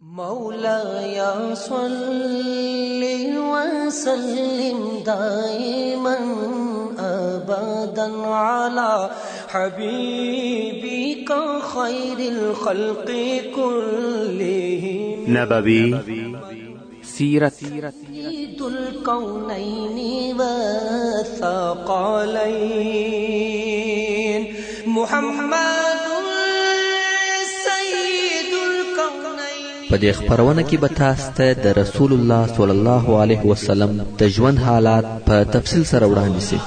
مولاي صل وسلم دائما أبدا على حبيبك خير الخلق كلهم نبوي سيرة سيد الكونين والثقلين محمد په دې خبرونه کې به تاسو ته د رسول الله صلی الله علیه وسلم د ژوند حالات په تفصیل سره وړاندې شي.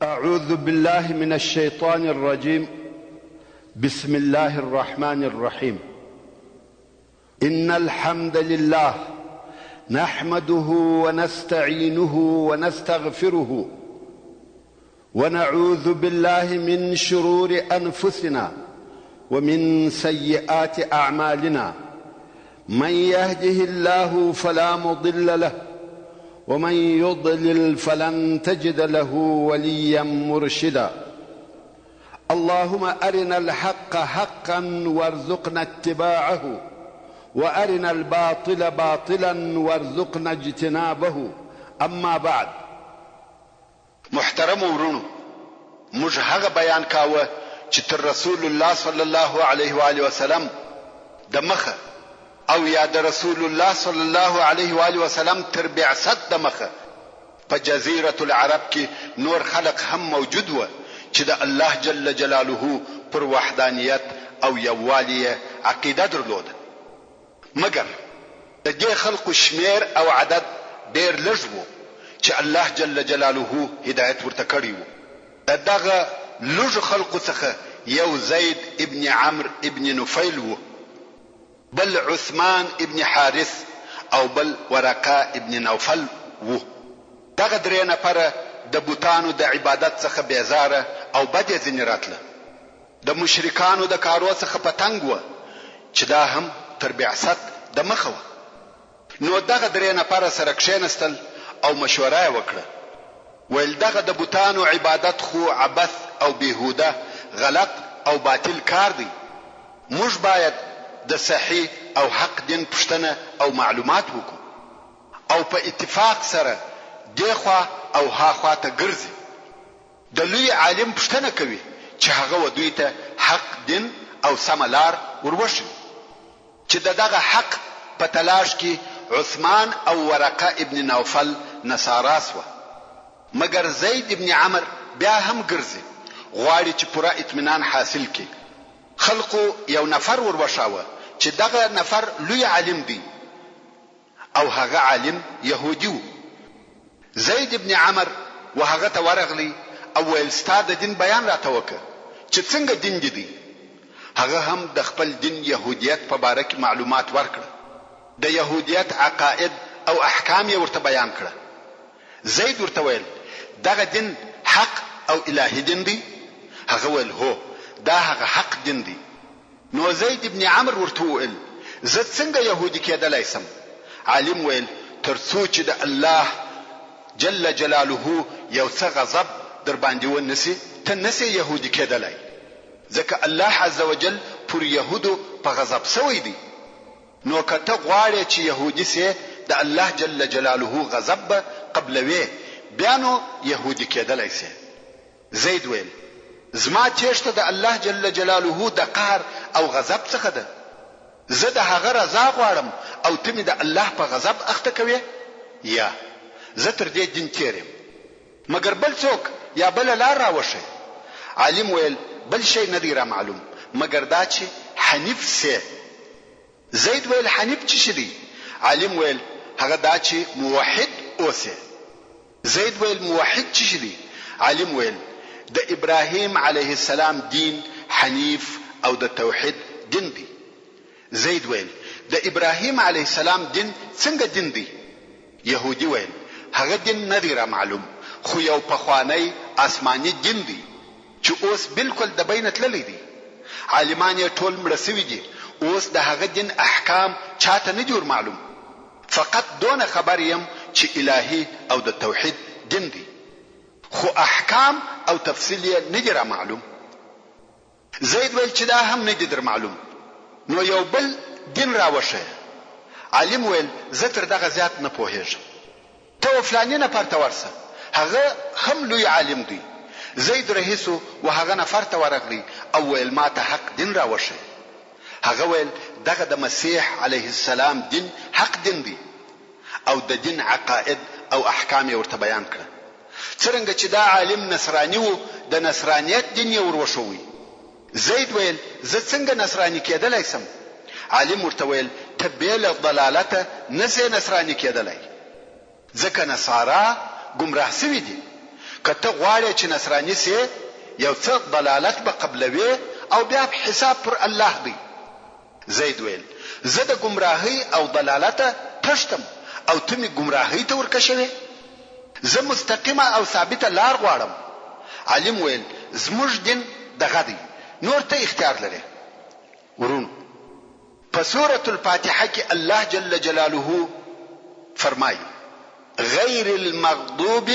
أعوذ بالله من الشيطان الرجيم. بسم الله الرحمن الرحيم. إن الحمد لله نحمده ونستعينه ونستغفره ونعوذ بالله من شرور أنفسنا ومن سيئات أعمالنا. من يهده الله فلا مضل له ومن يضلل فلن تجد له وليا مرشدا. اللهم أرنا الحق حقا وارزقنا اتباعه وأرنا الباطل باطلا وارزقنا اجتنابه. أما بعد، محترم ورونو، موږ هغه بیان کاوه چې تر رسول الله صلی الله علیه و آله وسلم د مخه او یا د رسول الله صلی الله علیه و آله وسلم تر بعثت د مخه په جزیرة العرب کې نور خلق هم موجود و چې د الله جل جلاله پر وحدانیت او یووالي عقیده درلوده، مګر د دې خلقو شمیر او عدد ډیر لږ و چې الله جل جلاله هدایت ورته کړی و. د دغه لږ خلقو څخه یو زید ابن عمرو ابن نفیل و، بل عثمان ابن حارث او بل ورقه ابن نوفل و. دغه درې نفره د بوتانو د عبادت څخه بیزاره او بد ځینې راتله، د مشرکانو د کارو څخه پتنګ و چې دا هم تر بعثت د مخه و. نو دغه درې نفره سره کښېنستل او مشوره یې وکړه، ویل دغه د بوتانو عبادت خو عبث او بیهوده غلط او باطل کار دی. موږ باید د صحیح او حق دین پوښتنه او معلومات وکړو او په اتفاق سره دغه او ها خواته ګرځي. د لوی عالم پوښتنه کوي چې هغه ودوی ته حق دین او سم لار وروښي. چې دغه حق په تلاش کې عثمان او ورقه ابن نوفل نصارا سوه، مګر زید ابن عمرو بیا هم ګرځي، غواړي چې پوره اطمینان حاصل کړي. خلقو یو نفر وروښاوه چې دغه نفر لوی عالم دی او هغه عالم يهودي و. زید ابن عمرو وهغه ته ورغلی او ویل ستا د دین بیان راته وکړه چې څنګه دین دی. هغه هم د خپل دین يهودیت په باره کې معلومات ورکړه، د يهودیت عقاید او احکام یې ورته بیان کړه. زید ورته ویل دغه دین حق او الهي دین دی؟ هغه ویل هو، دا هغه حق دین دی. نو زید ابن عمرو ورته ویل زه څنګه يهودي کېدلای سم؟ عالم ویل ترڅو چې د الله جل جلاله یو څه غضب در باندې ونسی ته نسی يهودي کېدلای، ځکه الله عز وجل پر يهودو په غضب سوی دی. نو کته غواړي چې يهودي سي د الله جل جلاله غضب قبلوي بیا نو يهودي کېدلای سي. زید ویل زما چېشته د الله جل جلاله د قهر او غضب څخه ده، زه د هغه رضا غواړم او ته مې د الله په غضب اخته کوې؟ یا زه تر دې دین تیرم، مګر بل څوک یا بل لار راوښی. عالم ویل بل شی نه دی را معلوم مګر دا چې حنیف سي. زید ویل حنیف څه شي دی؟ عالم ویل هغه دا چې موحد اوسه. زید ویل موحد څه شي دی؟ عالم ویل د ابراهیم علیه السلام دین حنیف او د توحید دین دی. زید ویل د ابراهیم علیه السلام دین څنګه دین دی؟ يهودي ویل هغه دین نه دی را معلوم، خو یو پخوانی آسمانی دین دی چې اوس بالکل د بین تللی دی. عالمان یې ټول مړه سوي دي. اوس د هغه دین احکام چاته نه جوړ معلوم. فقط دونه خبر یم چې الهي او د توحید دین دی، خو احکام او تفصیل یې نه دی را معلوم. زید ویل چې دا هم نه دی در معلوم. نو یو بل دین راوشه. عالم ویل زه تر دغه زیات نه پوهیږم. ته فلانی نفر ته ورسه، هغه هم لوی عالم دی. زید رهیسو و هغه نفر ته ورغلی او ویل ما ته حق دین راوشه. هغه ویل دغه د مسیح علیه السلام دین حق دین دی او د دین عقاید او احکام ورته بیان کړه. څرنګه چې دا عالم نصرانی وو، د نصرانیت دین یې ورवشوي. زید ویل زه څنګه نصرانی کېدلای سم؟ عالم ورته ویل ته بیل ضلالته نسې نصرانی کېدلای، ځکه نصارا گمراه سوي دي. که ته غواړې چې نصرانی سې، یو څه ضلالت به قبلوي او بیا حساب پر الله دی. زید ویل زه د گمراهی او ضلالته تشتم او ته می گمراهی ته ورکشوي، زه مستقیمه او ثابته لار غواړم. عالم ویل زموږ دین دغه دی، نور ته اختیار لري. ورونو په سورة الفاتحه کې الله جل جلاله فرمایي غیر المغضوب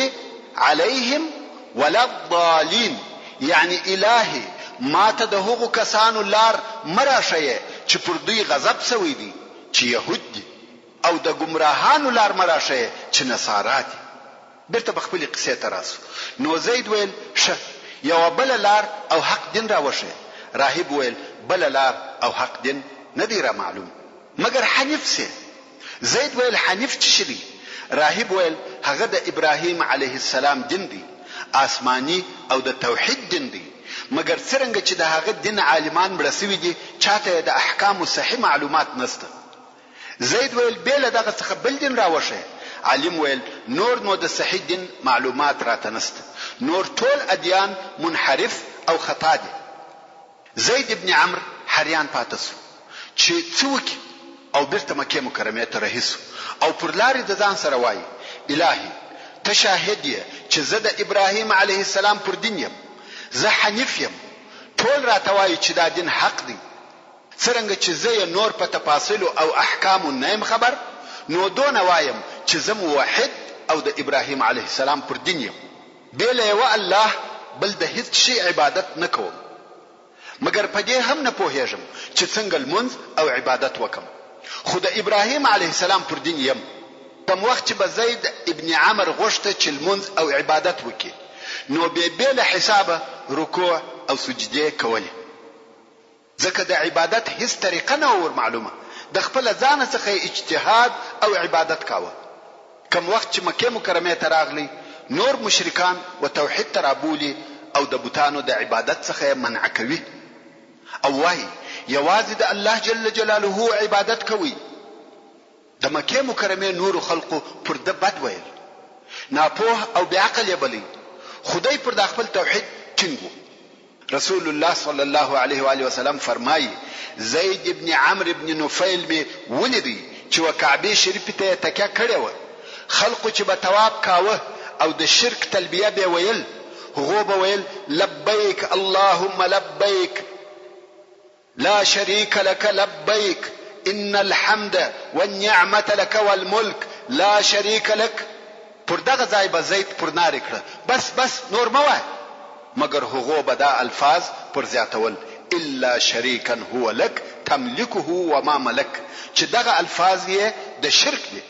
عليهم ولا الضالين، یعنی الهي ما ته د هغو کسانو لار مراشه چې پر دوی غضب سوی دي چې يهود دي، او د گمراهانو لار مراشه چې نصارا دي. بیرته بخپل قصې ته راسو. نو زید ویل شه یو بل لار او حق دین راوشه. راهب ویل بل لار او حق دین ندی را معلوم مگر حنیف سي. زید ویل حنیف څه شي؟ راهب ویل هغه د ابراهیم علیه السلام دین دی، آسمانی او د توحید دین دی. مگر څرنګه چې د هغه دین عالمان مړه سوي دي، چاته د احکام صحیح معلومات نشته. زید ویل بیل دغه څخه بل دین راوشه. عالم ویل نور نو د صحیح دین معلومات راته نشته، نور ټول ادیان منحرف او خطا دي. زید ابن عمرو حریان پاتسو چې څوک او بیرته مکه مکرمه ته رهیسو او پر لارې د ځان سره وایي الهي ته شاهد یې چې زه د ابراهیم علیه السلام پر دین یم، زه حنیف یم، ټول راته وایي چې دا دین حق دی. څرنګه چې زه نور په تفاصیل او احکام نه یم خبر، نو دونه وایم چې زه موحد او د ابراهیم علیه السلام پر دین یم، بیل یو الله بل د هیڅ شي عبادت نه کوم. مگر په دې هم نه پوهیږم چې څنګه المنځ او عبادت وکم، خو د ابراهیم علیه السلام پر دین یم. کوم وخت چې به زید ابن عمرو غوښته چې المنځ او عبادت وکړي، نو به له حسابه رکوع او سجده کوله، ځکه د عبادت هیڅ طریقه نه ور معلومه. د خپل ځان څخه اجتهاد او عبادت کاوه. کوم وخت چې مکه مکرمه ته راغلی، نور مشرکان و توحید ترابولی او د بوتانو د عبادت څخه منع کوي او وایي یوازې د الله جل جلاله عبادت کوي. د مکه مکرمه نور خلقو پر د بد ویل، ناپوه او بعقل یې بلی. خدای پر د خپل توحید ټینګو. رسول الله صلی الله علیه و آله وسلم فرمایي زید ابن عمرو ابن نفیل می ولیدي چې وکعبه شریف ته تکیه کړې و. خلقو چې به تواب کاوه او د شرک تلبیه به ویل، هغه به ویل لبیک اللهم لبیک لا شريك لك لبيك ان الحمد والنعمه لك والملك لا شريك لك. پر دغه ځای به زید پر نار کړه بس نور موه، مگر هغه به دا الفاظ پر زیاتول الا شريكا هو لك تملكه وما ملك، چې دغه الفاظ یې د شرک دي.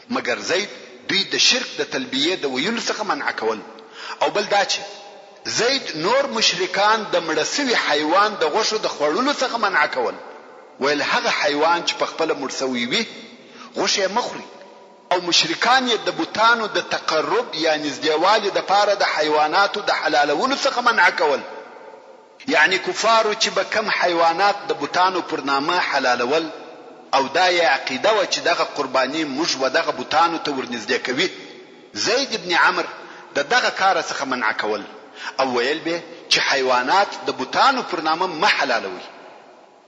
مگر زید دوی د شرک د تلبیه د ویلو څخه منع کول. او بل دا چې زید نور مشرکان د مړسوي حیوان د غوښو د خوړلو څخه منع کول. ویل هغه حیوان چې په خپل مرسوي وي غوښه مخوري، او مشرکان یې د بوتانو د تقرب یا نږدېوالي د پاره د حیواناتو د حلالولو څخه منع کول. یعنی کفارو چې به کم حیوانات د بوتانو پر نامه حلالول، او دا یې عقیده و چې دغه قرباني موږ و دغه بوتانو ته ورنږدې کوي. زید ابن عمرو د دغه کار څخه منع کول او ویل به چې حیوانات د بوتانو پر نامه ما حلالوي.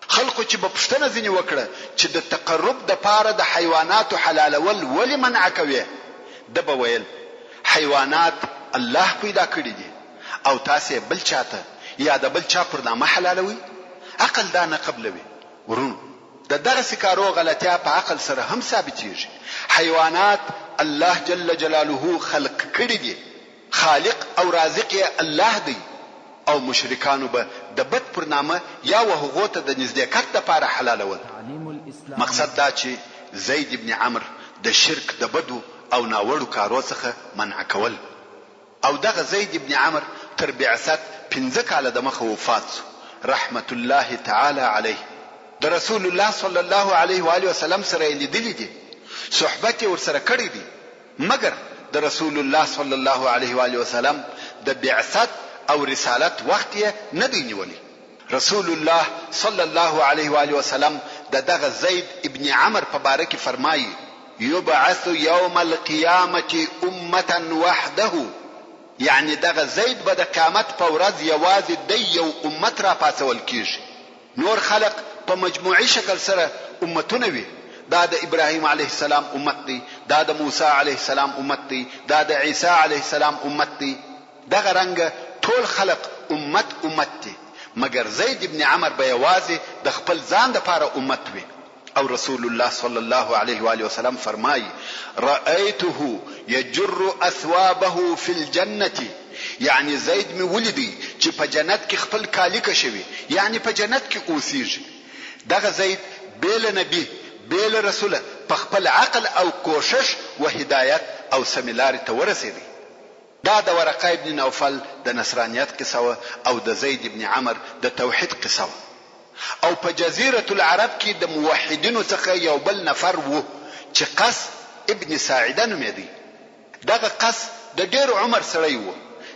خلکو چې په پښتنه ځنی وکړه چې د تقرب د پاره د حیواناتو حلالول ولی منع کوي، د به ویل حیوانات الله پیدا کړی دي او تاسو بل چاته یا د بل چا پر نامه حلالوي. عقل دا نه قبلوي. ورونو د دغسې کارو غلطیا په عقل سره هم ثابتېږي. حیوانات الله جل جلاله خلق کړي دي، خالق او رازق یې الله دی، او مشرکانو به د بت پر نامه یا هغو ته د نزدېکت دپاره حلالول. مقصد دا چې زید ابن عمرو د شرک د بدو او ناوړو کارو څخه منع کول. او دغه زید ابن عمرو تر بعثت 15 کاله د مخه وفات شو رحمت الله تعالی علیه. د رسول الله صلی الله علیه و آله وسلم سره لیدلی دي، صحبت ورسره کړی دي، مګر د رسول الله صلی الله علیه و آله وسلم د بعثت او رسالت وخت یې نه دی نیولی. رسول الله صلی الله علیه و آله وسلم د دغه زید ابن عمرو په باره کې فرمایي یبعث یوم القیامة امة وحده، یعنی دغه زید به د قیامت په ورځ یوازې د یو امت را پاسول کیږي. نور خلق په مجموعي شکل سره امتونه وي. دا د ابراهیم علیه السلام امت دی، دا د موسی علیه السلام امت دی، دا د عیسی علیه السلام امت دی. دغه رنګه ټول خلق امت دی، مګر زید ابن عمرو به یوازې د خپل ځان دپاره امت وي. او رسول الله صلی الله علیه و آله وسلم فرمایي رأیته یجر اثوابه فی الجنة، یعنی زید می ولیدی چې په جنت کې خپل کالی کشوي، یعنی په جنت کې اوسیږي. دغه زید بیل نبی بیل رسول په خپل عقل او کوشش و هدایت او سمیلار ته ورسېدی. دا د ورقه ابن نوفل د نصرانیت قصه او د زید ابن عمرو د توحید قصه. او په جزیره العرب کې د موحدینو څخه یو بل نفر وو چې قس ابن ساعده نومېدی. دغه قس د ډېر عمر سړی وو.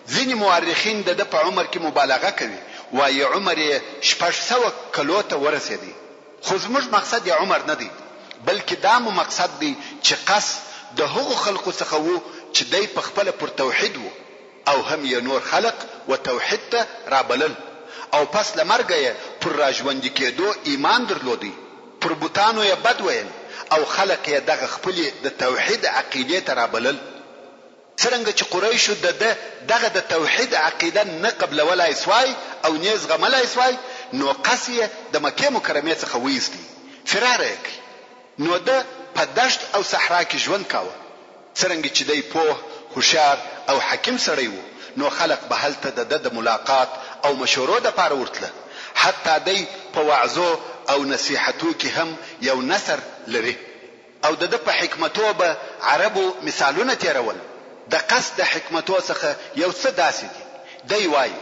ځینې مورخین د په عمر کې مبالغه کوي، وایي عمر یې 600 کلو ته ورسېدی. خو زموږ مقصد یې عمر نه دی، بلکې دا مو مقصد دی چې قس د هغو خلقو څخه وو چې دی په خپله پر توحید وو، او هم یې نور خلق و توحید ته رابلل، او پس له مرګه یې پر راژوندي کېدو ایمان درلودی. پر بوتانو یې بد ویل او خلق یې دغه خپلې د توحید عقیدې ته رابلل. څرنګه چې قریشو دغه د توحید عقیده نه قبلولای سوای او نه زغملای سوای، نو قس یې د مکې مکرمې څخه ویستی، فرار یې کړ. نو ده په دشت او صحرا کې ژوند کاوه. څرنګه چې دی پوه، هوښیار او حکیم سړی وو، نو خلق به هلته د ملاقات او مشورو دپاره ورتله. حتی دی په وعظو او نصیحتو کې هم یو نثر لري، او د په حکمتو به عربو مثالونه تیرول. د قصد د حکمتو څخه یو څه داسې دي. دی وایي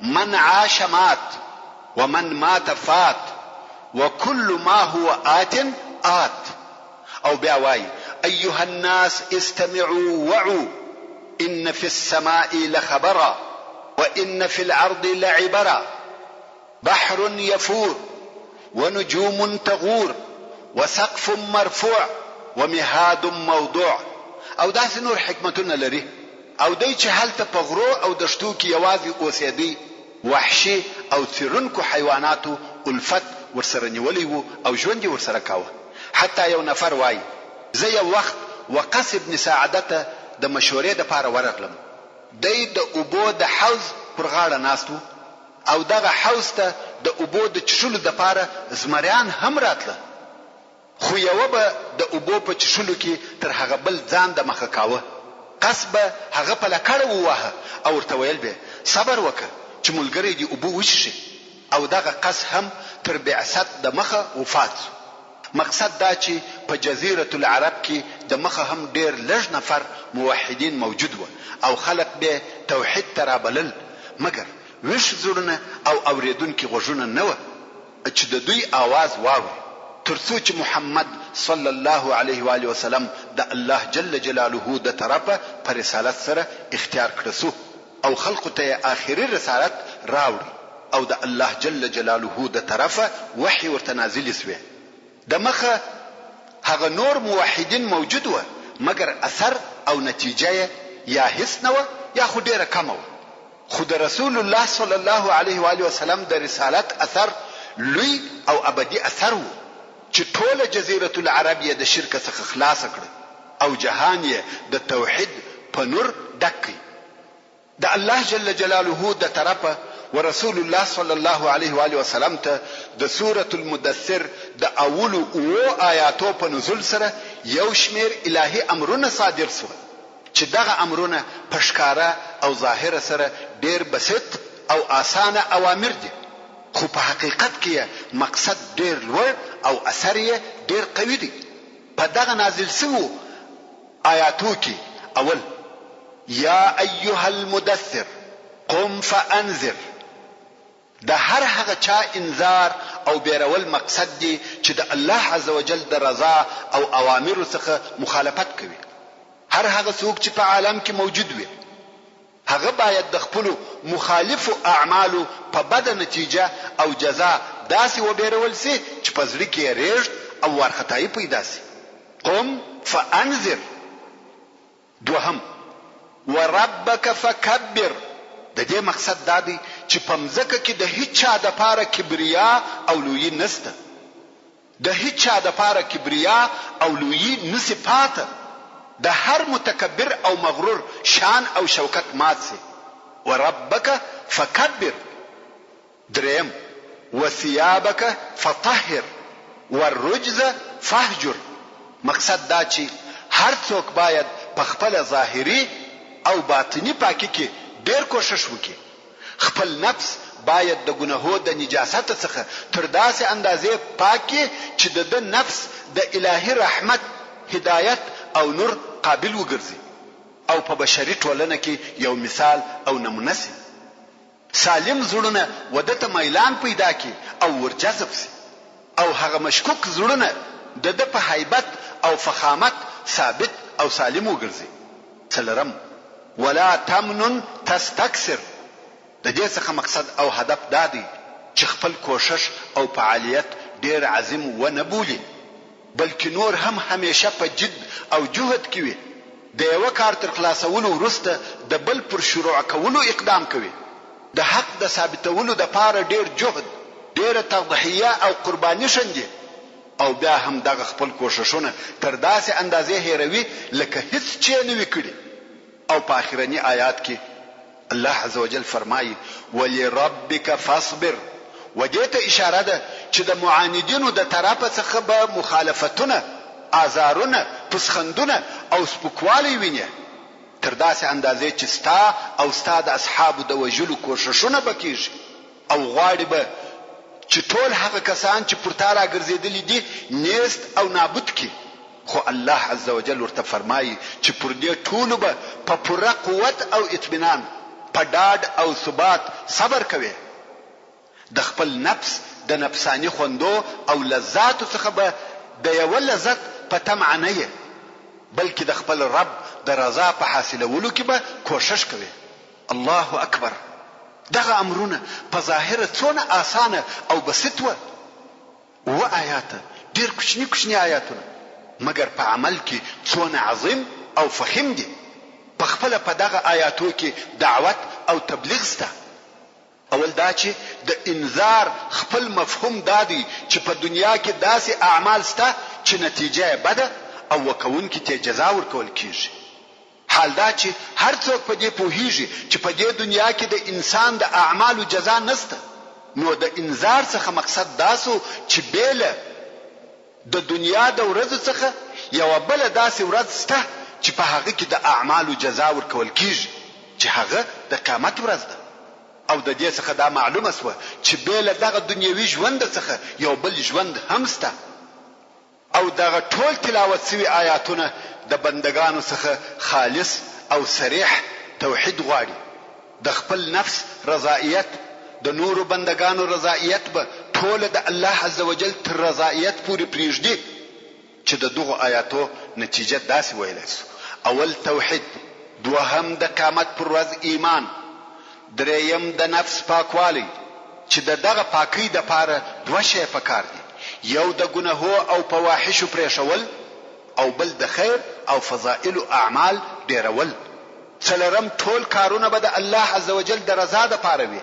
من عاش مات ومن مات فات وكل ما هو آت. او بیا وایي ایها الناس استمعوا وعوا ان في السماء لخبرا وان في الارض لعبرا بحر يفور ونجوم تغور وسقف مرفوع ومهاد موضوع. او داسې نور حکمتونه لري. او دی چې هلته په غرو او دشتو کې یوازې اوسېدی، وحشي او څیرونکو حیواناتو الفت ورسره نیولی وو او ژوند یې ورسره کاوه. حتی یو نفر وایي زه یو وخت وقس ابن ساعده ته د مشورې دپاره ورغلم. دی د اوبو د حوض پر غاړه ناست و، او دغه حوض ته د اوبو د چښلو دپاره زمریان هم راتله. خو یوه به د اوبو په چښلو کې تر هغه بل ځان د مخه کاوه. قس به هغه په لکړه وواهه او ورته ویل به صبر وکړه چې ملګری دې اوبه وچښي. او دغه قس هم تر بعثت د مخه وفات. مقصد دا چې په جزیره العرب کې د مخه هم ډیر لږ نفر موحدین موجود و، او خلق به توحید ته رابلل، مګر ویښ زړونه او اوریدونکي غوږونه نه وه چې د دوی آواز واوري. تر څو چې محمد صلی الله علیه و آله وسلم د الله جل جلاله د طرفه په رسالت سره اختیار کړه سو، او خلقو ته آخري رسالت راوړي، او د الله جل جلاله د طرفه وحی ورته نازل سوی. د مخه هغه نور موحدین موجود و، مګر اثر او نتیجه یا هیڅ نه و یا خو ډیره کمه و. خو د رسول الله صلی الله علیه و آله وسلم د رسالت اثر لوی او ابدي اثر و چې ټوله جزیره العرب یې د شرک څخه خلاص کړ، او جهان یې د توحید په نور ډک کړ. د الله جل جلاله د طرفه ورسول الله صلی الله علیه و آله وسلم ته د سوره المدثر د اولو او آیاتو په نزول سره یو شمیر الهي امرونه صادر شول چې دغه امرونه په ښکاره او ظاهره سره ډیر بسیط او اسانه اوامر دي، خو په حقیقت کې مقصد ډیر لوړ او اثر یې ډیر قوي دی. په دغه نازل شوو آیاتو کې اول یا ایها المدثر قم فانذر، د هر هغه چا انذار او بیرول مقصد دی چې د الله عزوجل د رضا او اوامرو څخه مخالفت کوي. هر هغه څوک چې په عالم کې موجود وي هغه باید د خپل مخالفو اعمالو په بد نتیجه او جزا داسې وبیرول سي چې په زړه کې ریږد او ورختای پیدا سي. قم فانذر. دوهم وربک فکبر، د دې مقصد دا دی چې په مځکه کې د هیڅ چا د پاره کبریا او لویی نسته، د هیڅ چا د پاره کبریا او لویی نسی پاته، د هر متکبر او مغرور شان او شوکت مات سي. وربک فکبر. دریم وثيابك فطهر والرجز فهجر، مقصد دا چې هر څوک باید په خپل ظاهري او باطنی پاکي کې ډېر کوشش وکړي. خپل نفس باید د ګناهو د نجاست څخه تر داسې اندازې پاکي چې د نفس د الهي رحمت، هدایت او نور قابل وګرځي او په بشري ټولنه کې یو مثال او نمونه سي. سالم زړونه ودته میلان پیدا کی او ورجذب سي، او هغه مشکوک زړونه د په هیبت او فخامت ثابت او سالم وګرځي. څلورم ولا تمنن تستكثر، د دې څخه مقصد او هدف دا دی چې خپل کوشش او فعالیت ډیر عظیم و نه بولي، بلکې نور هم همیشه په جد او جهد کې وي. د یو کار تر خلاصولو وروسته د بل پر شروع کولو اقدام کوي. د حق د ثابتولو د پاره ډیر جهد، ډیر تضحیه او قرباني شندي، او بیا هم دغه خپل کوششونه تر داسې اندازې هیروي لکه هیڅ چی نه وکړي. او په اخرنی آیات کې الله عزوجل فرمایي ولربک فاصبر، ودې ته اشاره ده چې د معاندینو د طرفه څخه به مخالفتونه، آزارونه، پسخندونه او سپکوالی ویني تر داسې اندازې چې ستا او ستا د اصحابو د وژلو کوششونه بکیږي، او غواړي به چې ټول هغه کسان چې پر تا راګرځېدلي دي نیست او نابود کی. خو الله عزوجل ورته فرمایي چې پر دې ټولو به په پوره قوت او اطمینان، په ډاډ او ثبات صبر کوي. د خپل نفس د نفسانی خوندو او لذاتو څخه به د یو لذت په تمع نه یې، بلکې د خپل رب د رضا په حاصلولو کې به کوشش کوي. الله اکبر. دغه امرونه په ظاهر څونه آسانه او بسيط و آیات، ډیر کوچنی کوچنی آیاتونه، مګر په عمل کې څونه عظیم او فخم دي. په خپل په دغه آیاتو کې دعوت او تبلیغ سته. اول دا چې د انذار خپل مفهوم دادی چې په دنیا کې داسې اعمال سته چې نتیجه بده او وکونکي ته جزا ورکول کیږي. حال دا چې هر څوک په دې پوهیږي چې په دې دنیا کې د انسان د اعمالو جزا نشته، نو د انذار څخه مقصد داسو چې بیله د دنیا د ورځ څخه یو بل داسې ورځ سته چې په هغه کې د اعمالو جزا ورکول کیږي، چې هغه د قیامت ورځ ده. او د دې څخه دا معلومه شوه چې بیله دغه دنیوي ژوند څخه یو بل ژوند هم سته. او دغه ټول تلاوت شوی آیاتونه د بندگانو څخه خالص او صریح توحید غواړي. د خپل نفس رضایت، د نورو بندگانو رضایت به ټول د الله عزوجل تر رضایت پورې پریږدي، چې د دغه آیاتو نتیجه داسې ویل شو: اول توحید، دوهم د قیامت پر ورځ ایمان، دریم د نفس پاکوالی چې دغه پاکی د پاره دوه شی پکار دي، یو د ګناهو او فواحش پرېښول، او بل د خیر او فضائل اعمال ډیرول. څلورم ټول کارونه به د الله عزوجل د رضا د پاره وي.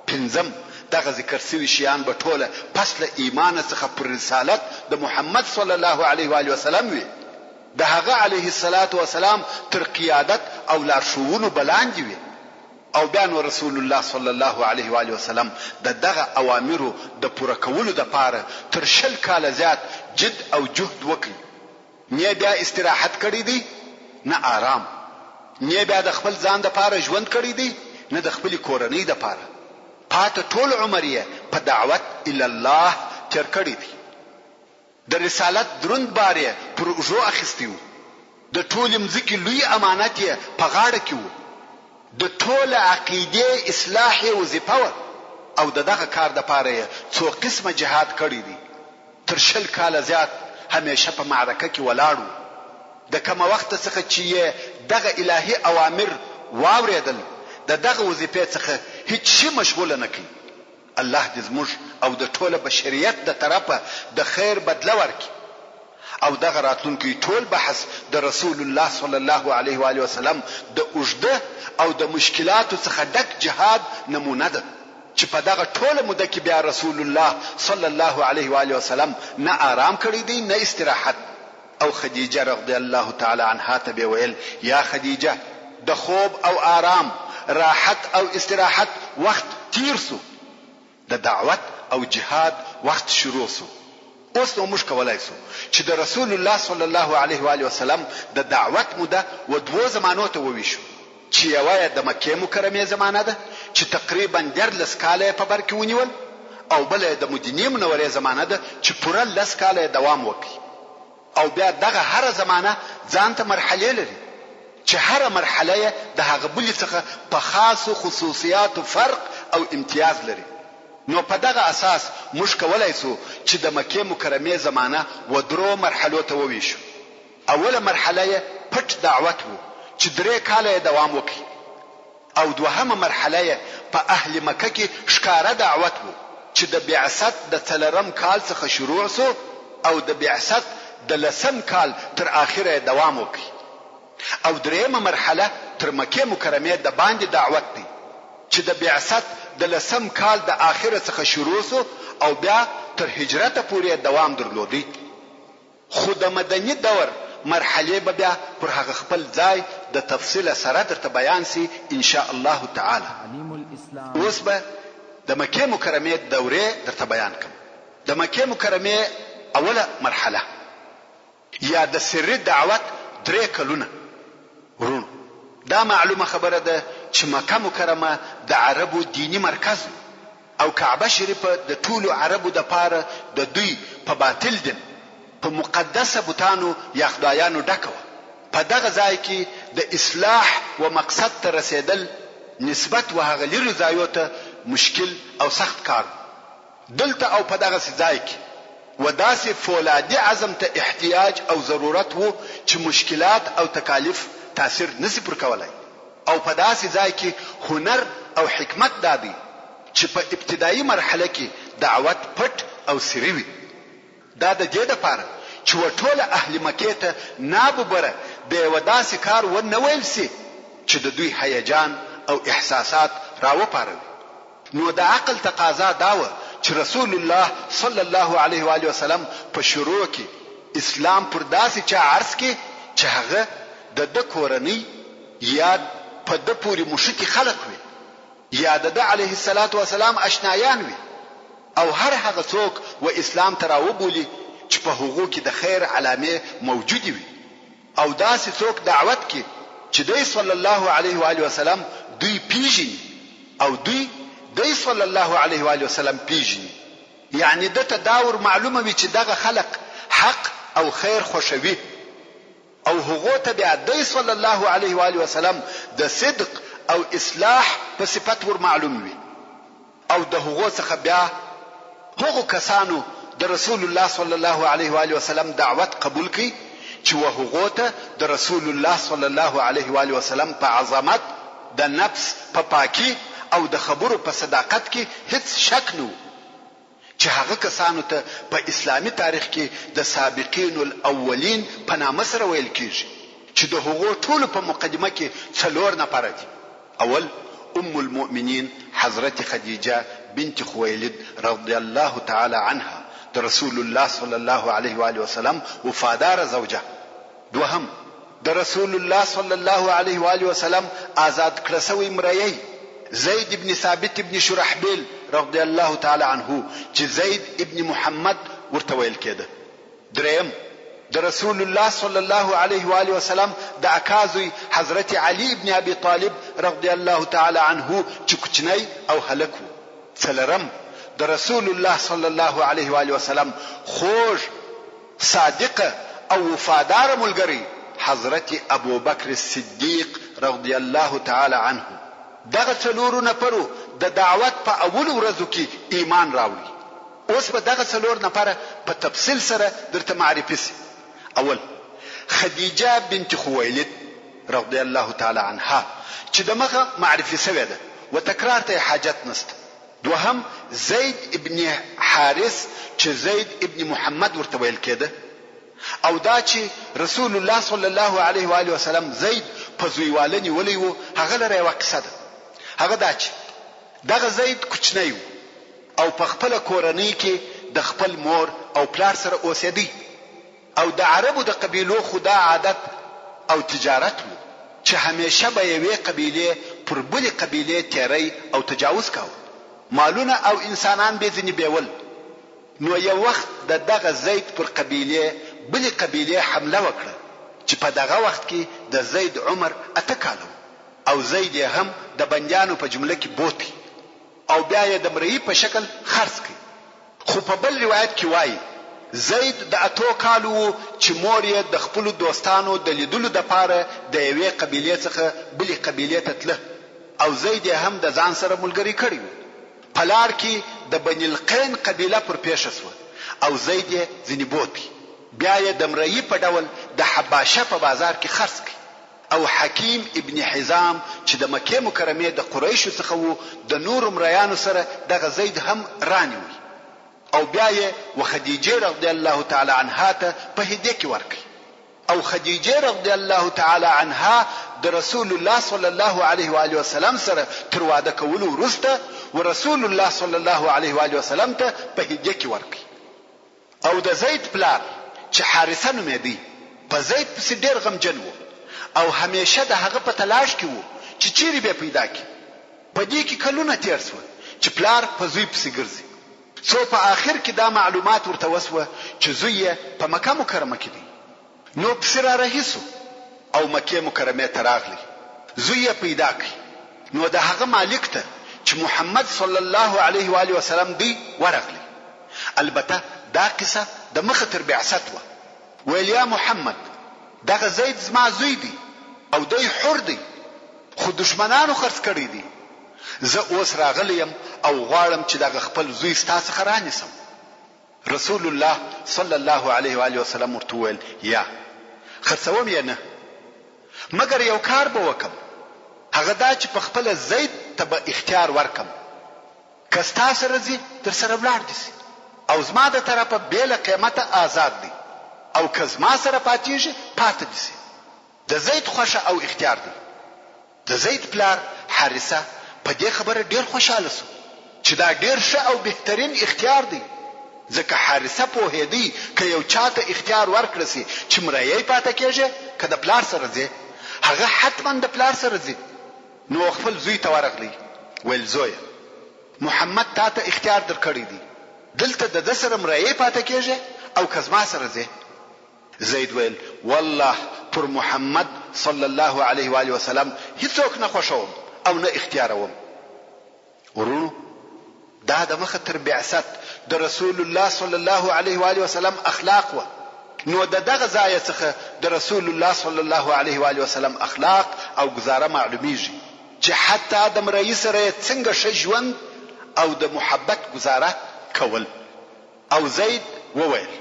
پنځم دغه ذکر شوی شیان به ټوله پس له ایمان څخه پر رسالت د محمد صلی الله علیه و آله وسلم وي، د هغه علیه الصلاة والسلام تر قیادت او لارښوونو بلاندې وي. او بیا نو رسول الله صلی الله علیه و آله وسلم دغه اوامرو د پوره کولو لپاره تر 10 کاله زیات جد او جهد وکړي. نه بیا استراحت کړی دی نه آرام، نه بیا د خپل ځان لپاره ژوند کړی دی نه د خپل کورنۍ لپاره. پاته ټول عمر یې په دعوت الی الله تیر کړی دی. د رسالت دروند بار یې پر اوږو اخیستی و. د ټول مځکې لوی امانت یې په غاړه کې و. د ټول عقیده اصلاح وظیفه وه او دغه کار دپاره یې 2 قسمه جهاد کړی دی. تر 10 کاله زیات همیشه په معرکه کې ولاړ و. د کومه وخت څخه چې دغه الهي اوامر واورېدل د دغه وظیفې څخه هیڅ شي مشغوله نه کوي. الله دې زموږ او د ټوله بشریت د طرفه د خیر بدله ورکړي. او دغه راتلونکی ټول بحث د رسول الله صلی الله علیه و آله وسلم د اوږده او د مشکلاتو څخه ډک جهاد نمونه ده چې په دغه ټوله موده کې بیا رسول الله صلی الله علیه و آله وسلم نه آرام کړی دی نه استراحت. او خدیجه رضی الله تعالی عنها ته به ویل یا خدیجه د خوب او آرام راحت او استراحت وخت تیر سو، د دعوت او جهاد وخت شروع سو. اوس نو موږ کولای سو چې د رسول الله صلی الله علیه و آله وسلم د دعوت موده و 2 زمانو ته وویشو چې یوه د مکې مکرمې زمانه ده چې تقریبا 14 کاله په بر کې ونیول او بل د مدینې منورې زمانه ده چې پوره 10 کاله دوام وکړي. او بیا دغه هر زمانه ځان ته مرحله لري چې هر مرحله د هغه بل څخه په خاصو خصوصیاتو فرق او امتیاز لري. نو په دغه اساس موږ کولای سو چې د مکې مکرمې زمانه و 3 مرحلو ته وویشو. اوله مرحله پټ دعوت وو چې 3 کاله دوام وکړي. او دوهمه مرحله په اهل مکه کې ښکارا دعوت وو چې د بعثت د 4 کال څخه شروع سو او د بعثت د 10 کال تر اخره دوام وکړي. او دریمه مرحله تر مکې مکرمې د باندې دعوت دی چې د بعثت د 10 کال د اخره څخه شروع سو او بیا تر هجرت پورې دوام درلودي. خو د مدني دور مرحله به بیا پر هغه خپل ځای د تفصیل سره درته بیان سي ان شاء الله تعالی. اوس به د مکې مکرمې دورې درته بیان کوم. د مکې مکرمې اوله مرحله یا د سری دعوت 3 کلونه ورونو. دا معلومه خبره ده چې مکه مکرمه د عربو دینی مرکز او کعبه شریفه د ټولو عربو د پاره د دوی په باطل دین په مقدسه بوتانو یا خدایانو ډکه وه. په دغه ځای کې د اصلاح و مقصد ته رسیدل نسبت و هغه لرې ځایو ته مشکل او سخت کار. دلته او په دغه ځای کې و داسې فولادي عزم ته احتیاج او ضرورت وو چې مشکلات او تکالیف تاثیر نسی پر کولای. او په داسې ځای کې هنر او حکمت دادی چې په ابتدایي مرحله کې دعوت پټ او سری وي. دا د دې لپاره چې ټول اهل مکې ته ناببره د یو داسې کار ونه ویل سي چې د دوی هیجان او احساسات راوپاروي. نو د عقل تقاضا داوه چې رسول الله صلی الله علیه و آله وسلم په شروع کې اسلام پر داسې چا عرض کې چې هغه د کورنۍ یا په د پوری مشکې خلق وي یا د علیه الصلاۃ والسلام آشنایان وي او هر هغه څوک و اسلام ته راوبولي چې په هغو کې د خیر علامه موجوده وي او داسې څوک دعوت کې چې دی صلی الله علیه و آله وسلم دوی پیژني او دوی صلی الله علیه و آله وسلم پیژني. یعنی د تداور معلومه وي چې دغه خلق حق او خیر خوشوي او هغه ته بیا د صلی الله علیه و آله وسلم د صدق او اصلاح په صفت ور معلوم وي او د هغه څخه بیا هغه کسانو د رسول الله صلی الله علیه و آله وسلم دعوت قبول کړي چې هغه ته د رسول الله صلی الله علیه و آله وسلم په عظمت د نفس په پاکي او د خبرو په صداقت کې هیڅ شک نه چې هغه کسانو ته په اسلامی تاریخ کې د سابقین الاولین په نامه سره ویل کیږي چې د هغو ټولو په مقدمه کې 4 نفر دي. اول ام المؤمنین حضرت خدیجه بنت خویلد رضی الله تعالی عنها د رسول الله صلی الله علیه و آله وسلم وفادار زوجه. دوهم د رسول الله صلی الله علیه و آله وسلم آزاد کړه شوی مریی زید ابن ثابت ابن شرحبیل رضی الله تعالی عنه چې زید ابن محمد ورته ویل کېده. دریم د رسول الله صلی الله علیه و آله وسلم د اکازوی حضرت علی ابن ابي طالب رضی الله تعالی عنه چې کوچنی او هلک و. څلورم د رسول الله صلی الله علیه و آله وسلم خوږ صادق او وفادار ملګری حضرت ابو بکر الصدیق رضی الله تعالی عنه. دغه څلورو نفرو د دعوت په اول ورځو کې ایمان راوړي. اوس په دغه څلور نفره په تفصیل سره درته معرفي سي. اول خدیجه بنت خویلد رضی الله تعالی عنها چې دغه معرفي شوی ده و تکرار ته حاجت نشته. دوهم زید ابن حارث چې زید ابن محمد ورته ویل کېده او دا چې رسول الله صلی الله علیه و آله وسلم زید په زویواله نیولی و. هغه لره یوه قصه ده. هغه دا چې دغه زید کوچنی و او په خپل کورنۍ کې د خپل مور او پلار سره اوسېدی او د عربو د قبیلو خدا عادت او تجارت و چې همیشه به یوې قبیلې پر بلې قبیلې تیری او تجاوز کاوه. مالونه او انسانان به ځینې بیول. نو یو وخت د دغه زید پر قبیلې بلې قبیلې حمله وکړه چې په دغه وخت کې د زید عمر 8 کاله او زید هم د بندیانو په جمله کې بوتي او بیا یې د مرئی په شکل خرڅ کړ. خو په بل روایت کې وایي زید د 8 کالو چې مور یې د خپل دوستانو د لیدلو لپاره د یوې قبیلې څخه بلې قبیلې ته تله او زید هم د ځان سره ملګری کړی و. په لار کې د بني القین قبیله پر پیښه شوه او زید یې ځینې بوتي. بیا یې د مرئی په ډول د حباشه په بازار کې خرڅ کړ او حکیم ابن حزام چې د مکه مکرمه د قریشو څخه وو د نور مریانو سره دغه زید هم رانیوي او بیا یې وخدیجه رضی الله تعالی عنها ته په هدیه کې ورکړ او خدیجه رضی الله تعالی عنها د رسول الله صلی الله علیه و آله وسلم سره تر واده کولو وروسته ورسول الله صلی الله علیه و آله وسلم ته په هدیه کې ورکړ. او د زید پلار چې حارثه نومېدی په زید پسې ډېر غمجن و او همیشه د هغه په تلاش کې و چې چیرې به پیدا کړي. په دې کې کلونه تیر شول چې پلار په زوی پسې ګرځي. څو په آخر کې دا معلومات ورته وسوه چې زوی یې په مکه مکرمه کې دی. نو پسې را رهیسو او مکه مکرمه ته راغلی. زوی یې پیدا کړ. نو د هغه مالک ته چې محمد صلی الله علیه و آله وسلم دی ورغلی. البته دا قصه د مخه تر بعثت و. ویل یا محمد دغه زید زما زوی دی او دی حر دی خو دشمنانو خرڅ کړی دی. زه اوس راغلیم او غواړم چې دغه خپل زوی ستاسو څخه رانیسم. رسول الله صلی الله علیه و آله وسلم ورته ویل یا خرڅوم یا نه مګر یو کار به وکم. هغه دا چې په خپل زید ته به اختیار ورکم. که ستا سره ځي در سره ولاړ دي او زما د طرفه بیله قیمته آزاد دی او که زما سره پاتېږي پاتې دي. د زید خوښه او اختیار دی. د زید پلار حارثه په دې خبره ډیر خوشاله شو چې دا ډیر ښه او بهترین اختیار دی. ځکه حارثه پوهېدی که یو چاته اختیار ورکړل شي چې مرایي پاتې کېږي که د پلار سره ځي هغه حتما د پلار سره ځي. نو خپل زوی ته ورغلی ویل زویه محمد تا ته اختیار درکړی دی دلته د سره مرایي پاتې کېږي او که زما سره ځي. زید ویل والله پر محمد صلی الله علیه و آله وسلم هیڅوک نه خوښوم او نه اختیاروم. ورونو دا د مخه تر بعثت د رسول الله صلی الله علیه و آله وسلم اخلاق و. نو د دغه ځای څخه د رسول الله صلی الله علیه و آله وسلم اخلاق او گزاره معلومیږي چې حتی د مرئی سره څنګه ښه ژوند او د محبت گزاره کول. او زید وویل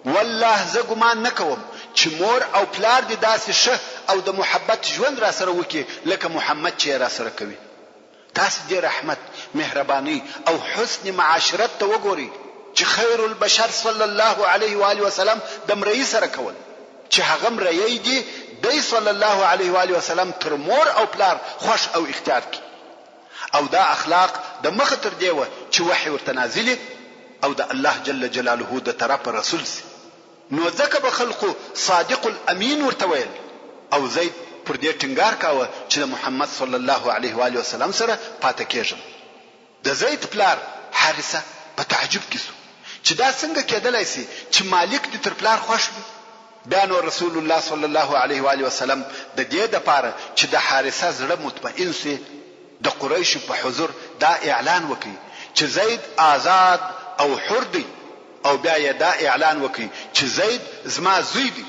والله زه ګمان نه کوم چې مور او پلار دې داسې ښه او د محبت ژوند را سره وکړي لکه محمد چې را سره کوي. تاسو دې رحمت مهرباني او حسن معاشرت ته وګورئ چې خیر البشر صلی الله علیه و آله وسلم د مرئی سره کول چې هغه مرئی دی دی صلی الله علیه و آله وسلم تر مور او پلار خوش او اختیار کی. او دا اخلاق د مخ تر دیوه چې وحی ورته نازلی او د الله جل جلاله د طرف رسول سي. نو ځکه به خلقو صادق الامین ورته ویل او زید پر دې ټینګار کاوه چې د محمد صلی الله علیه و آله وسلم سره پاتې کېږم. د زید پلار حارثه په تعجب کې شو چې دا څنګه کېدلای شي چې مالک دې تر پلار خوښ وي. بیا نو رسول الله صلی الله علیه و آله وسلم د دې لپاره چې د حارثه زړه مطمئن شي د قریشو په حضور دا اعلان وکړي چې زید آزاد او حر دی، او بیا یې دا اعلان وکړي چې زید زما زوی دی.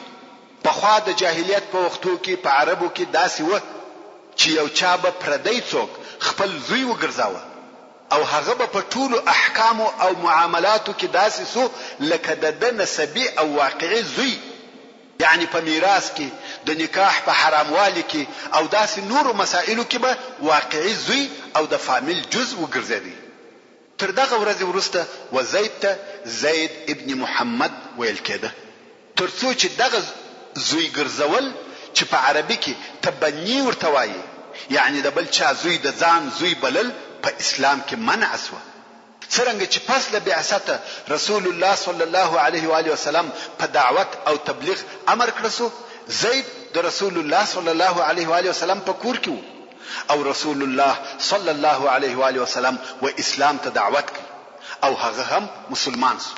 پخوا د جاهلیت په وختو کې په عربو کې داسې و چې یو چا به پردی څوک خپل زوی وګرځاوه او هغه به په ټولو احکامو او معاملاتو کې داسې سو لکه د نسبي او واقعي زوی، یعنی په میراث کې د نکاح په حراموالي کې او داسې نورو مسائلو کې به واقعي زوی او د فامیل جز وګرځېدی. تر دغه ورځې وروسته وزید ته زید ابن محمد ویل کېده، ترڅو چې دغه زوی ګرځول چې په عربي کې تبني ورته وایي، یعنی د بل چا زوی د ځان زوی بلل په اسلام کې منع شوه. څرنګه چې پس له بعثته رسول الله صلی الله علیه و آله وسلم په دعوت او تبلیغ امر کړ سو، زید د رسول الله صلی الله علیه و آله وسلم په کور کې او رسول الله صلی الله علیه و آله وسلم و اسلام ته دعوت کړ او هغه هم مسلمان شو.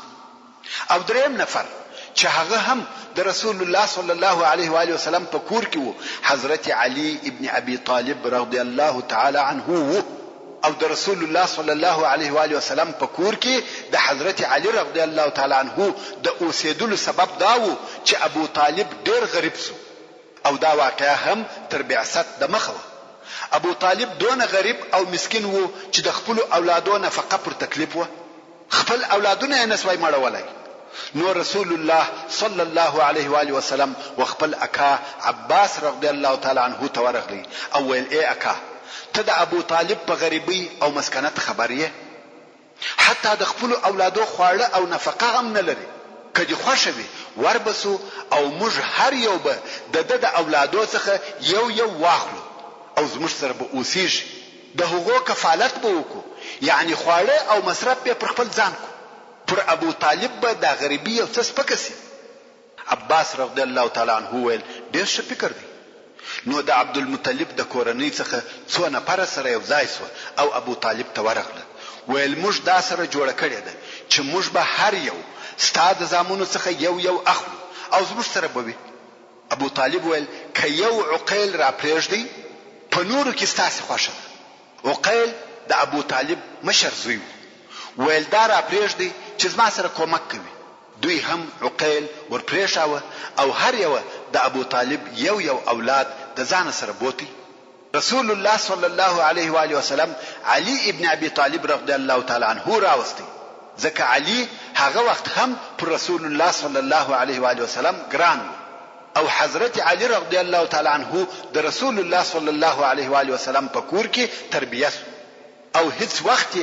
او دریم نفر چې هغه هم د رسول الله صلی الله علیه و آله وسلم په کور کې وو حضرت علی ابن ابي طالب رضی الله تعالی عنه وو. او د رسول الله صلی الله علیه و آله وسلم په کور کې د حضرت علی رضی الله تعالی عنه د اوسېدلو سبب دا وو چې ابو طالب ډیر غریب شو او دا واقعا هم تر بعثت د مخه. ابو طالب دونه غریب او مسکین وو چې د خپل اولادو نفقه پر تکلیف وو، خپل اولادونه یې نسوای مړولای. نو رسول الله صلی الله علیه و آله وسلم وخپل اکا عباس رضی الله تعالی عنه ته ورغلی او ویل ای اکا ته د ابو طالب په غریبی او مسکنت خبرې، حتی د خپل اولادو خواړه او نفقه هم نه لري، کدی خوښه وي وربسو او موږ هر یو به د اولادو څخه یو واخلو او زموږ سره به اوسېږي، د هغو کفالت به وکړو، یعنی خواړه او مصرف به پر خپل ځان کو. پر ابو طالب به د غریبی او څه سپکه سي. عباس رضی الله تعالی عنه ویل ډېر ښه فکر دی. نو د عبد المطلب د کورنۍ څخه څو نفر سره یو ځای سو او ابو طالب ته ورغله، ویل موږ دا سره جوړه کړې ده چې موږ به هر یو ستا د زامنو څخه یو اخلو او زموږ سره به وي. ابو طالب ویل که یو عقیل را پرېږدي په نورو کې ستاسې خوښه ده. عقیل د ابو طالب مشر زوی و، ویل دا را پرېږدي چې زما سره کومک کوي. دوی هم عقیل ور پرېښاوه او هر یو د ابو طالب یو اولاد د ځان سره بوتي. رسول الله صلی الله علیه و آله وسلم علی ابن ابي طالب رضی الله تعالی عنه راوستي، ځکه علی هغه وخت هم پر رسول الله صلی الله علیه و آله وسلم ګران او حضرت علی رضی الله تعالی عنه د رسول الله صلی الله علیه و آله وسلم په کور کې تربیه او هیڅ وخت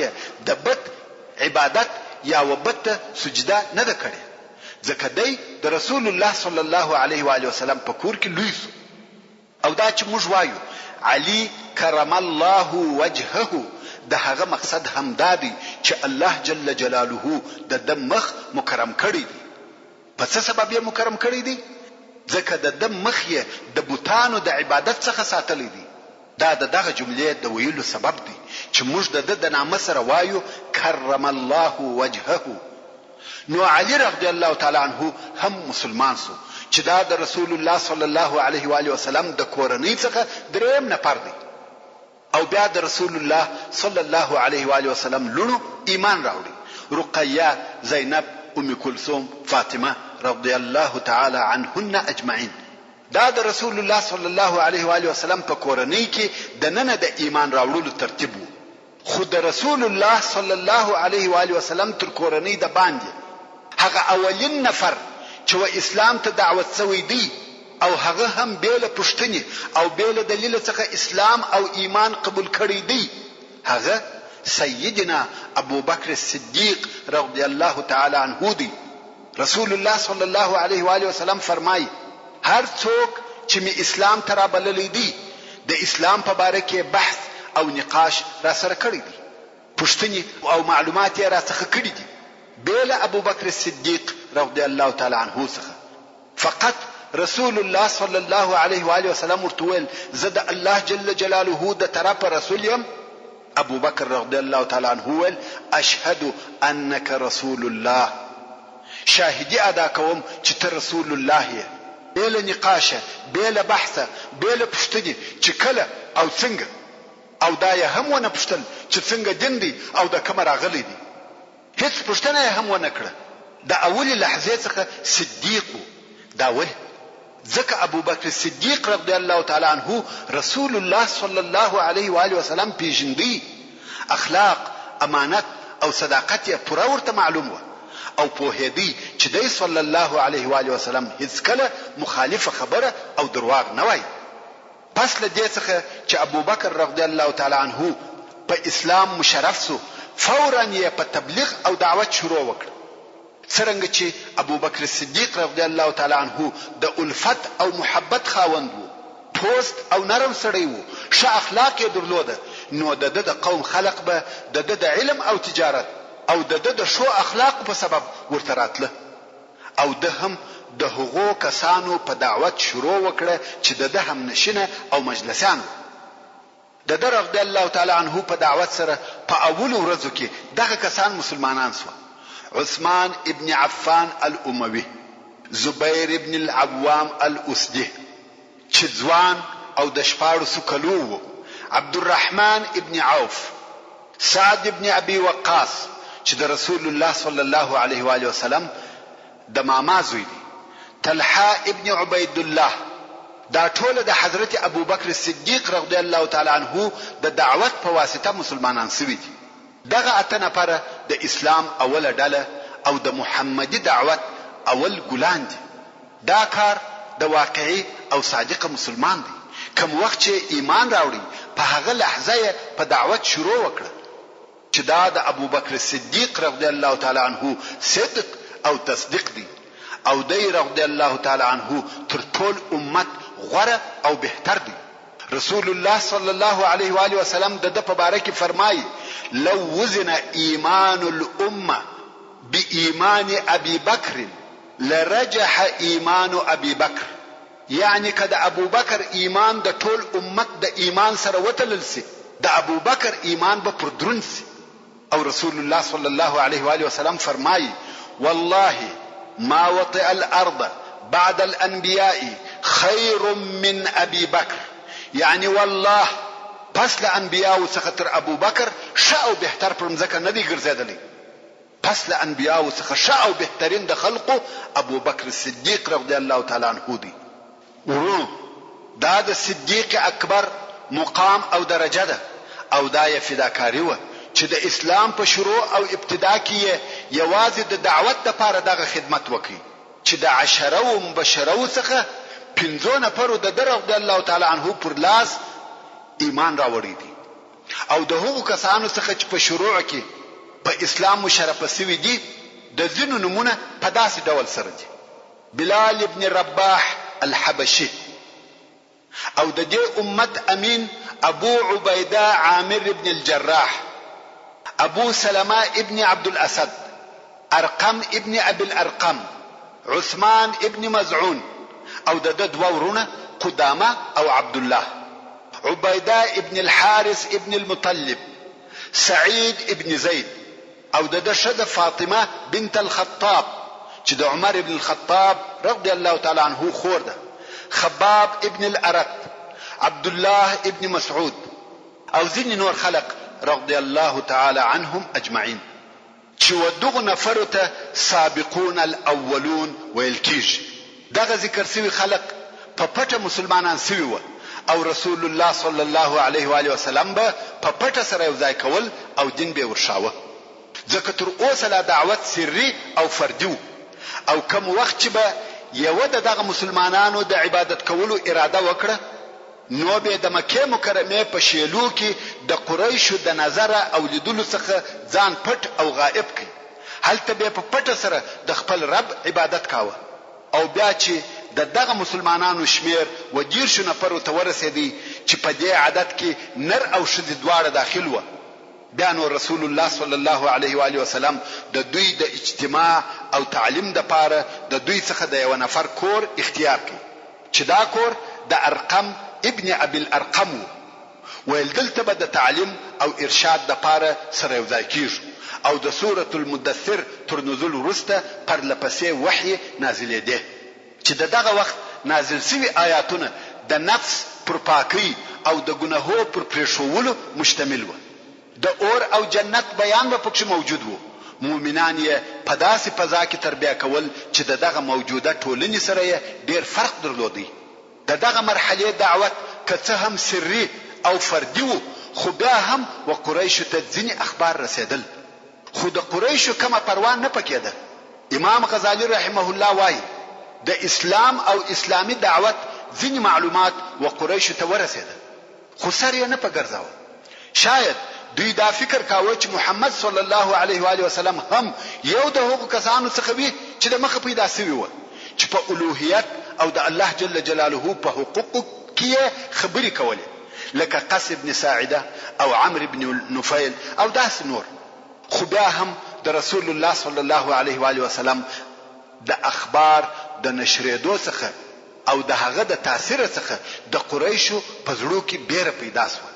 د بت عبادت یا وبت سجده نه ده کړې، ځکه دی د رسول الله صلی الله علیه و آله وسلم په کور کې لوی شو. او دا چې موږ وایو علی کرم الله وجهه، د هغه مقصد هم دا دی چې الله جل جلاله د مخ مکرم کړی دی. په څه سبب یې مکرم کړی دی؟ ځکه د مخ یې د بوتانو د عبادت څخه ساتلی دی. دا دغه جملې د ویلو سبب دی چې موږ د نامه سره وایو کرم الله وجهه. نو علی رضی الله تعالی عنه هم مسلمان سو چې دا د رسول الله صلی الله علیه و آله وسلم د کورنۍ څخه دریم نفر دی. او بیا د رسول الله صلی الله علیه و آله وسلم لونو ایمان راوړي، رقیه، زینب، ام کلثوم، فاطمه رضی الله تعالی عنهن اجمعین. دا د رسول الله صلی الله علیه و آله وسلم په کورنۍ کې د نن د ایمان راوړلو ترتیب وو. خو د رسول الله صلی الله علیه و آله وسلم تر کورنۍ د باندې هغه اولین نفر چې و اسلام ته دعوت شوی دی او هغه هم بیل پښتنی او بیل دلیل څخه اسلام او ایمان قبول کړی دی، هغه سیدنا ابو بکر صدیق رضی الله تعالی عنه دی. رسول الله صلی الله علیه و آله وسلم فرمای هر څوک چې می اسلام ته رابللی دی د اسلام په باره کې بحث او نقاش را سره کړی دی، پښتنی او معلومات یې را څخه کړی دي بیل ابو بکر صدیق رضی الله تعالی عنه څخه. فقط رسول الله صلی الله علیه و آله وسلم ورته ویل زه د الله جل جلاله د طرفه رسول یم. ابو بکر رضی الله تعالی عنه ویل اشهد انک رسول الله، شاهدی ادا کوم چې ته رسول الله یې. بېله نقاشه، بېله بحثه، بېله پوښتنې چې کله او څنګه، او دا یې هم ونه پوښتل چې څنګه دین دی او د کومه راغلی دی. هیڅ پوښتنه یې هم ونه کړه. د اولې لحظې څخه صدیق و. دا ولې؟ ځکه ابو بکر صدیق رضی الله تعالی عنه رسول الله صلی الله علیه و آله وسلم پیژندی. اخلاق، امانت او صداقت یې پوره ورته معلوم و او پوهېدی چې دی صلی الله علیه و آله وسلم هیڅ کله مخالفه خبره او درواغ نه وایي. پس له دې څخه چې ابو بکر رضی الله تعالی عنه په اسلام مشرف سو، فورا یې په تبلیغ او دعوت شروع وکړ. څرنګه چې ابو بکر صدیق رضی الله تعالی عنه د الفت او محبت خاوند وو، پوست او نرم سړی وو، ښه اخلاق یې درلوده، نو د قوم خلق به د علم او تجارت او د شو اخلاق په سبب ورته راتله، او د هم د هغو کسانو په دعوت شروع وکړه چې د هم نشینه او مجلسان. د رضی الله تعالی عنه په دعوت سره په اول ورځو کې دغه کسان مسلمانان شو: عثمان ابن عفان الاموي، زبیر ابن العوام الاسدي چې ځوان او د 14 کلو وو، عبد الرحمن ابن عوف، سعد ابن ابي وقاص چې د رسول الله صلی الله علیه و آله وسلم د ماما زوی دی، طلحه ابن عبید الله. دا ټول د حضرت ابو بکر صدیق رضی الله تعالی عنه د دعوت په واسطه مسلمانان شوي دي. دغه اته نفره د اسلام اوله ډله او د محمدي دعوت اول ګلان دي. دا کار د واقعي او صادق مسلمان دی. کوم وخت چې ایمان راوړي په هغه لحظه په دعوت شروع وکړه چې دا د ابو بکر صدیق رضی الله تعالی عنه صدق او تصدیق دی، او دی رضی الله تعالی عنه تر ټول امت غوره او بهتر دی. رسول الله صلی الله علیه و آله وسلم د په باره کې فرمایي: لو وزن ایمان الامه بایمان ابي بکر لرجح ایمان ابي بکر. یعنی که د ابو بکر ایمان د ټول امت د ایمان سره وتلل سي، د ابو بکر ایمان به پر درون سي. او رسول الله صلی الله علیه و آله وسلم فرمایي: والله ما وطئ الارض بعد الانبیاء خیر من ابي بکر. یعنی والله پس له انبیاء څخه تر ابو بکر ښه او بهتر پر مځکه نه دی ګرځېدلی. پس له انبیاء څخه ښه او بهترین د خلقو ابو بکر صدیق رضی الله تعالی عنه دی. ورو دا د صدیق اکبر مقام او درجه ده، او دا یې فداکاری و چې د اسلام په شروع او ابتدا کې یوازې د دعوت لپاره دغه خدمت وکړي، چې د 10 مبشرو څخه 15 نفرو د رضی الله تعالی عنه پر لاس ایمان راوړی دي، او د هغو کسانو څخه چې په شروع کې په اسلام مشرف شوي دي د ځینو نمونه په داسې ډول سره دي: بلال ابن رباح الحبشي، او د دې امت امین ابو عبیده عامر ابن الجراح، ابو سلمہ ابن عبد الاسد، ارقم ابن ابي الارقم، عثمان ابن مزعون، او د دوه ورونه قدامه او عبد الله، عبیده ابن الحارث ابن المطلب، سعید ابن زید، او د شده فاطمه بنت الخطاب چې د عمر ابن الخطاب رضی الله تعالی عنه خور ده، خباب ابن الارت، عبد الله ابن مسعود، او ځینې نور خلق رضی الله تعالی عنهم اجمعین، چې ودغه نفر ته سابقون الاولون ویل کیږي. دغه ذکر سوي خلق په پټه مسلمانان سوي و، او رسول الله صلی الله علیه و آله وسلم به په پټه سره یو ځای کول او دین به ورشاوه. ځکه تر اوسه لا دعوت سری او فردي و، او کوم وخت چې به یو دغه مسلمانانو د عبادت کولو اراده وکړه، نو به د مکه مکرمه په شیلو کې د قریشو د نظر او لیدلو څخه ځان پټ او غائب کړي. هلته به په پټه سره د خپل رب عبادت کاوه، او بیا چې دغه مسلمانانو شمیر و 10 نفر ته ورسېدی چې په دې عادت کې نر او ښځې دواړه داخل و، بیا نو رسول الله صلی الله علیه و آله وسلم د دوی د اجتماع او تعلیم د پاره د دوی څخه د یو نفر کور اختیار کړي چې دا کور د ارقم ابن ابي الارقم ویل دلته به د تعلیم او ارشاد د پاره سره یو ځای کیږي او د سوره المدثر تر نزول وروسته پر لپسې وحی نازلېده چې دغه وخت نازل شوی آیاتونه د نفس پر پاکی او د ګناهو پر پرېښولو مشتمل و د اور او جنت بیان به پکې موجود وو مؤمنان یې په داسې فضا کې تربیه کول چې دغه موجوده ټولنې سره یې ډېر فرق درلودي دغه مرحله دعوت که څه هم سري او فردي وو خو بیا هم و قریشو ته ځینې اخبار رسیدل خو د قریشو کومه پروا نه پکېده امام غزالی رحمه الله وایي د اسلام او اسلامی دعوت ځینې معلومات و قریشو ته ورسېده خو سر یې نه پګرځاوه شاید دوی دا فکر کاوه چې محمد صلی الله علیه و آله وسلم هم یو د هغو کسانو څخه وي چې د مخه پیدا شوی و چې په الوهیت او د الله جل جلاله په حقوقو کې خبرې کولې لکه قس بن ساعده او عمرو بن نفیل او داس نور خو بیا هم د رسول الله صلی الله علیه و آله وسلم د اخبار د نشریدو څخه او د هغه د تاثیر څخه د قریشو په زړه کې بیره پیدا شو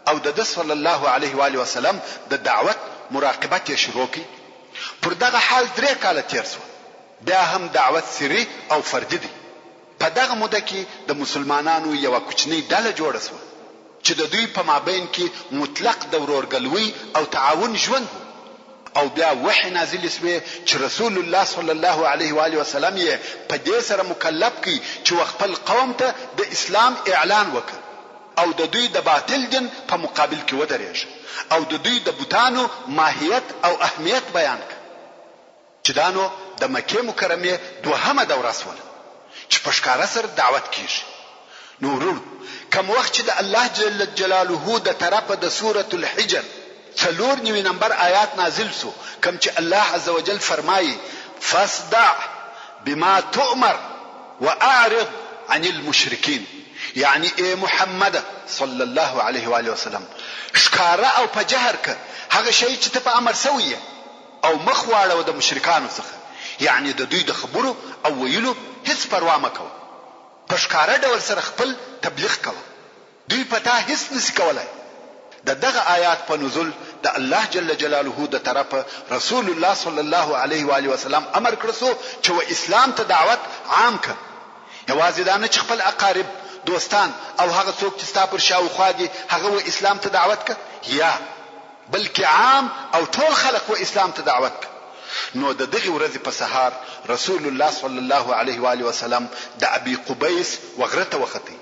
او د صلی الله علیه و آله وسلم د دعوت مراقبت یې شروع کړ پر دغه حال 3 کاله تیر شو بیا هم دعوت سری او فردي دي په دغه موده کې د مسلمانانو یو کوچنی ډله جوړه شو چې د دوی په مابین کې مطلق د ورورګلوي او تعاون ژوند او بیا وحی نازل شوی چې رسول الله صلی الله علیه و آله وسلم یې په دې سره مکلف کړي چې خپل قوم ته د اسلام اعلان وکړي او د دوی د باطل دین په مقابل کې ودرېږي او د دوی د بوتانو ماهیت او اهمیت بیان کړي چې دانو د مکه مکرمه دوهمه دوره سول چې په ښکارا سره دعوت کیږي نورون کوم وخت چې د الله جل جلاله د طرفه د سوره الحجر 4 نمبر آیات نازل سو کوم چې الله عزوجل فرمایي فاصدع بما تؤمر واعرض عن المشركين يعني اے محمد صلی الله علیه و آله وسلم ښکارا او په جهر ک هغه شی چې ته په امر سوی او مخ واړو د مشرکانو څخه یعنی د دوی د خبرو او ویلو هیڅ پروا مکو په ښکارا ډول سره خپل تبلیغ کوه دوی پتا هیڅ نس کولای دغه آیات په نزول د الله جل جلاله د طرفه رسول الله صلی الله علیه و آله وسلم امر کړو چې و اسلام ته دعوت عام ک یوازې دا نه چې خپل اقارب دوستان او هغه څوک چې ستاسو پر شاوخوا دي هغه و اسلام ته دعوت ک یا بلکې عام او ټول خلق و اسلام ته دعوت ک نو د دغه ورځې په سهار رسول الله صلی الله علیه و آله وسلم د ابي قبيس وغرته وختي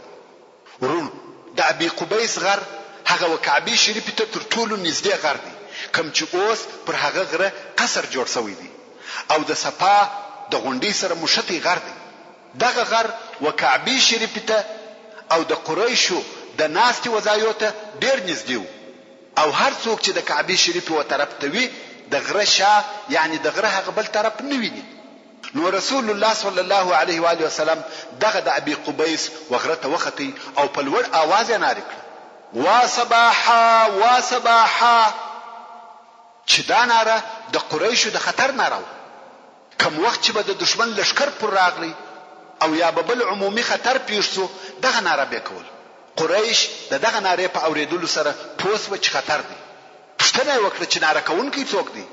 ورون د ابي قبيس غر هغه وکعبه شریف ته تر ټولو نږدې غر دی کوم چې اوس پر هغه غره قصر جوړ شوی دی او د صفا د غونډې سره مشتي غر دی دغه غر وکعبه شریف ته او د قریشو د ناستي وزایو ته ډیر نږدې او هر څوک چې د کعبه شریف و طرف ته وي د غره شا یعنی د غره هغه بل طرف نه ویني نو رسول الله صلی الله علیه و آله وسلم دغه د ابي قبيس وغرته وختي او په لوړ आवाज یې ناره کړ وصباحا وصباحا چې دا ناره د قریشو د خطر ناره کوم وخت چې به د دشمن لشکر پر راغلی او یا بل عمومي خطر پیښ شو دغه ناره به کول قریش دغه ناره په اوریدلو سره پوس و چې خطر دی پښتنه وکړه چې ناره کوونکی څوک دی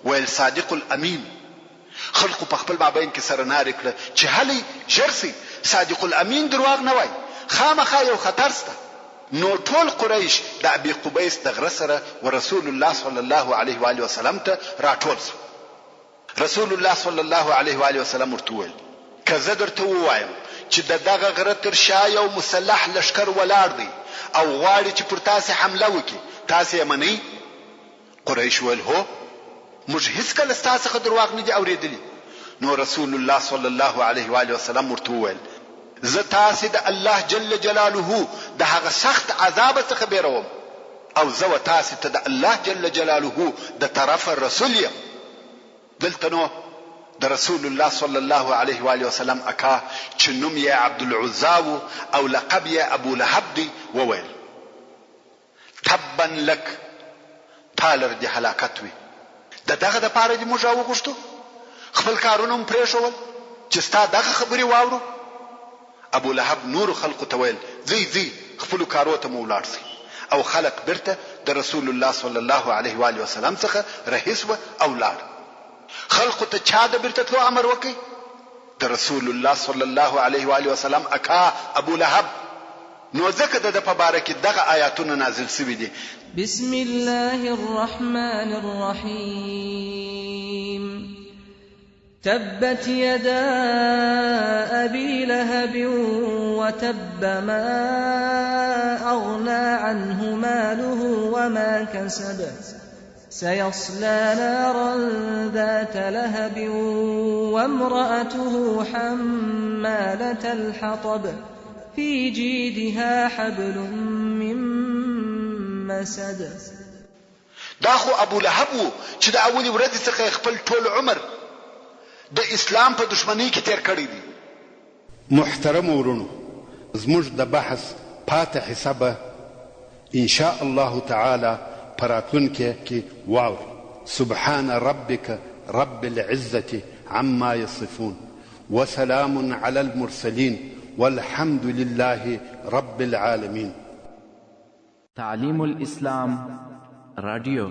ویل صادق الامین خلق په خپل مابین کې سره ناره کړه چې هلي جرسي صادق الامین دروغ نه وای خامخا یو خطر سته نو ټول قریش د ابي قبيس د غره سره ورسول الله صلی الله علیه و آله وسلم ته راټول شو رسول الله صلی الله علیه و آله وسلم ورته کزه درته وایم چې دغه غره تر شا یو مسلح لشکر ولاړ دی او غواړي چې پر تاسو حمله وکړي تاسو یې منئ قریش ول هو موږ هیڅ کله تاسو دروغ نه دي اوریدلی نو رسول الله صلی الله علیه و آله وسلم ورته وویل زه تاسو د الله جل جلاله د هغه سخت عذاب څخه بیروم او زه تاسو ته د الله جل جلاله د طرف رسول یم دلته نو د رسول الله صلی الله علیه و آله وسلم اکا چې نوم یې عبد العزا او لقب یې ابو لهب دی وویل تبا لك تالر د هلاکت وي د دغه دپاره دې موږ راوغوښتو خپل کارونه مو پرېښول چې ستا دغه خبرې واورو. ابو لهب نورو خلقو ته ویل ځئ خپلو کارو ته مو ولاړ سئ، او خلق بیرته د رسول الله صلی الله علیه و آله وسلم څخه رهي سوه او لاړ. خلقو ته چا د بیرته تلو امر وکړي؟ د رسول الله صلی الله علیه و آله وسلم اکا ابو لهب. نو ځکه د ده په باره کې دغه آیاتونه نازل سوي دي. بسم الله الرحمن الرحيم تبت يدا أبي لهب وتب ما أغنى عنه ماله وما كسب سيصلى نارا ذات لهب وامرأته حمالة الحطب في جيدها حبل من مسد. دا خو ابو لهب و چې د اولې ورځې څخه خپل ټول عمر د اسلام په دشمنۍ کې تیر کړی دی. محترم ورونو، زموږ د بحث پاتې حصه به ان شاء الله تعالی په راتلونکي کې واورو. سبحان ربك رب العزة عما يصفون وسلام على المرسلين والحمد لله رب العالمين. تعلیم الاسلام رادیو